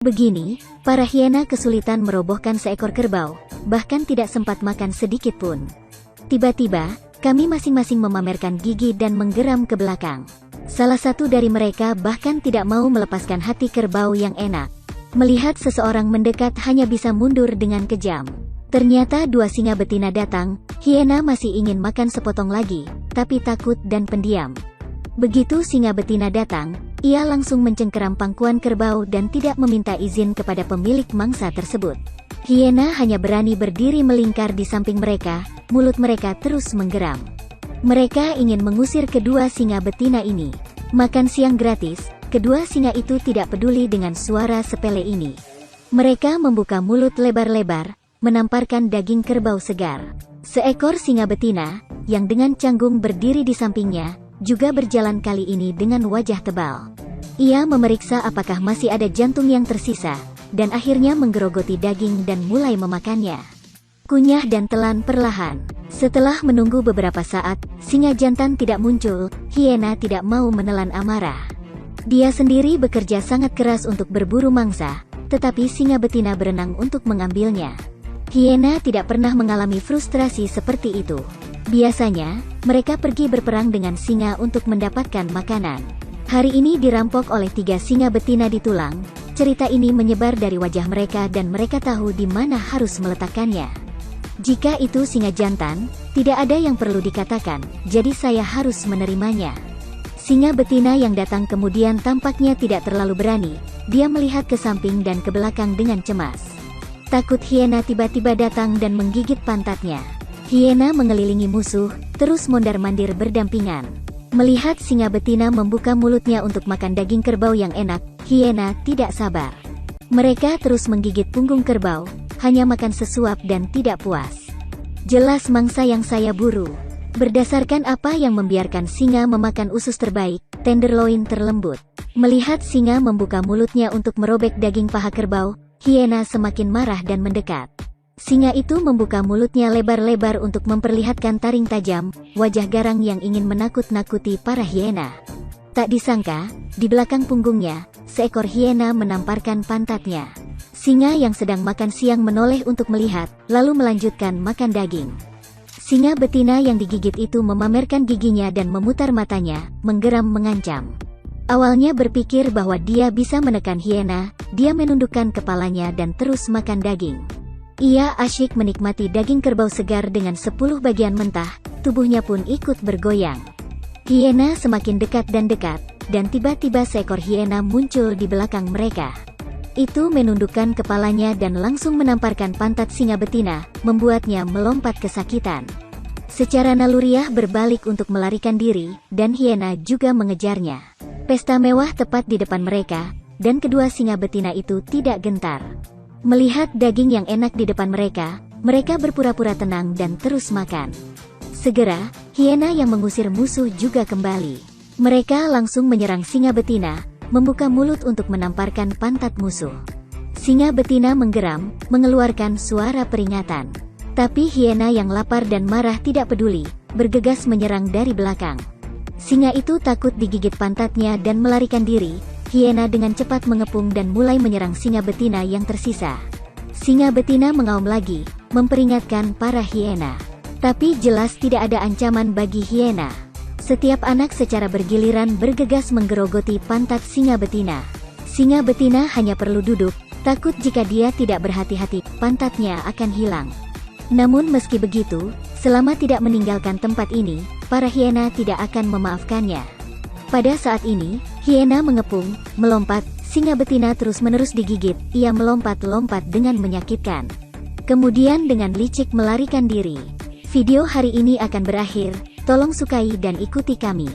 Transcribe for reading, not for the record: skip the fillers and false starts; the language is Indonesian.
Begini, para hiena kesulitan merobohkan seekor kerbau, bahkan tidak sempat makan sedikit pun. Tiba-tiba, kami masing-masing memamerkan gigi dan menggeram ke belakang. Salah satu dari mereka bahkan tidak mau melepaskan hati kerbau yang enak. Melihat seseorang mendekat hanya bisa mundur dengan kejam. Ternyata dua singa betina datang, hiena masih ingin makan sepotong lagi, tapi takut dan pendiam. Begitu singa betina datang, ia langsung mencengkeram pangkuan kerbau dan tidak meminta izin kepada pemilik mangsa tersebut. Hiena hanya berani berdiri melingkar di samping mereka, mulut mereka terus menggeram. Mereka ingin mengusir kedua singa betina ini. Makan siang gratis, kedua singa itu tidak peduli dengan suara sepele ini. Mereka membuka mulut lebar-lebar, menamparkan daging kerbau segar. Seekor singa betina, yang dengan canggung berdiri di sampingnya, juga berjalan kali ini dengan wajah tebal. Ia memeriksa apakah masih ada jantung yang tersisa, dan akhirnya menggerogoti daging dan mulai memakannya. Kunyah dan telan perlahan. Setelah menunggu beberapa saat, singa jantan tidak muncul, hiena tidak mau menelan amarah. Dia sendiri bekerja sangat keras untuk berburu mangsa, tetapi singa betina berenang untuk mengambilnya. Hiena tidak pernah mengalami frustrasi seperti itu. Biasanya, mereka pergi berperang dengan singa untuk mendapatkan makanan. Hari ini dirampok oleh 3 singa betina di tulang. Cerita ini menyebar dari wajah mereka dan mereka tahu di mana harus meletakkannya. Jika itu singa jantan, tidak ada yang perlu dikatakan, jadi saya harus menerimanya. Singa betina yang datang kemudian tampaknya tidak terlalu berani. Dia melihat ke samping dan ke belakang dengan cemas. Takut hiena tiba-tiba datang dan menggigit pantatnya. Hiena mengelilingi musuh, terus mondar-mandir berdampingan. Melihat singa betina membuka mulutnya untuk makan daging kerbau yang enak, hiena tidak sabar. Mereka terus menggigit punggung kerbau, hanya makan sesuap dan tidak puas. Jelas mangsa yang saya buru. Berdasarkan apa yang membiarkan singa memakan usus terbaik, tenderloin terlembut. Melihat singa membuka mulutnya untuk merobek daging paha kerbau, hiena semakin marah dan mendekat. Singa itu membuka mulutnya lebar-lebar untuk memperlihatkan taring tajam, wajah garang yang ingin menakut-nakuti para hiena. Tak disangka, di belakang punggungnya, seekor hiena menamparkan pantatnya. Singa yang sedang makan siang menoleh untuk melihat, lalu melanjutkan makan daging. Singa betina yang digigit itu memamerkan giginya dan memutar matanya, menggeram mengancam. Awalnya berpikir bahwa dia bisa menekan hiena, dia menundukkan kepalanya dan terus makan daging. Ia asyik menikmati daging kerbau segar dengan 10 bagian mentah, tubuhnya pun ikut bergoyang. Hiena semakin dekat, dan tiba-tiba seekor hiena muncul di belakang mereka. Itu menundukkan kepalanya dan langsung menamparkan pantat singa betina, membuatnya melompat kesakitan. Secara naluriah berbalik untuk melarikan diri, dan hiena juga mengejarnya. Pesta mewah tepat di depan mereka, dan kedua singa betina itu tidak gentar. Melihat daging yang enak di depan mereka, mereka berpura-pura tenang dan terus makan. Segera, hiena yang mengusir musuh juga kembali. Mereka langsung menyerang singa betina, membuka mulut untuk menamparkan pantat musuh. Singa betina menggeram, mengeluarkan suara peringatan. Tapi hiena yang lapar dan marah tidak peduli, bergegas menyerang dari belakang. Singa itu takut digigit pantatnya dan melarikan diri. Hiena dengan cepat mengepung dan mulai menyerang singa betina yang tersisa. Singa betina mengaum lagi, memperingatkan para hiena. Tapi jelas tidak ada ancaman bagi hiena. Setiap anak secara bergiliran bergegas menggerogoti pantat singa betina. Singa betina hanya perlu duduk, takut jika dia tidak berhati-hati, pantatnya akan hilang. Namun meski begitu, selama tidak meninggalkan tempat ini, para hiena tidak akan memaafkannya. Pada saat ini, hiena mengepung, melompat, singa betina terus-menerus digigit, ia melompat-lompat dengan menyakitkan. Kemudian dengan licik melarikan diri. Video hari ini akan berakhir, tolong sukai dan ikuti kami.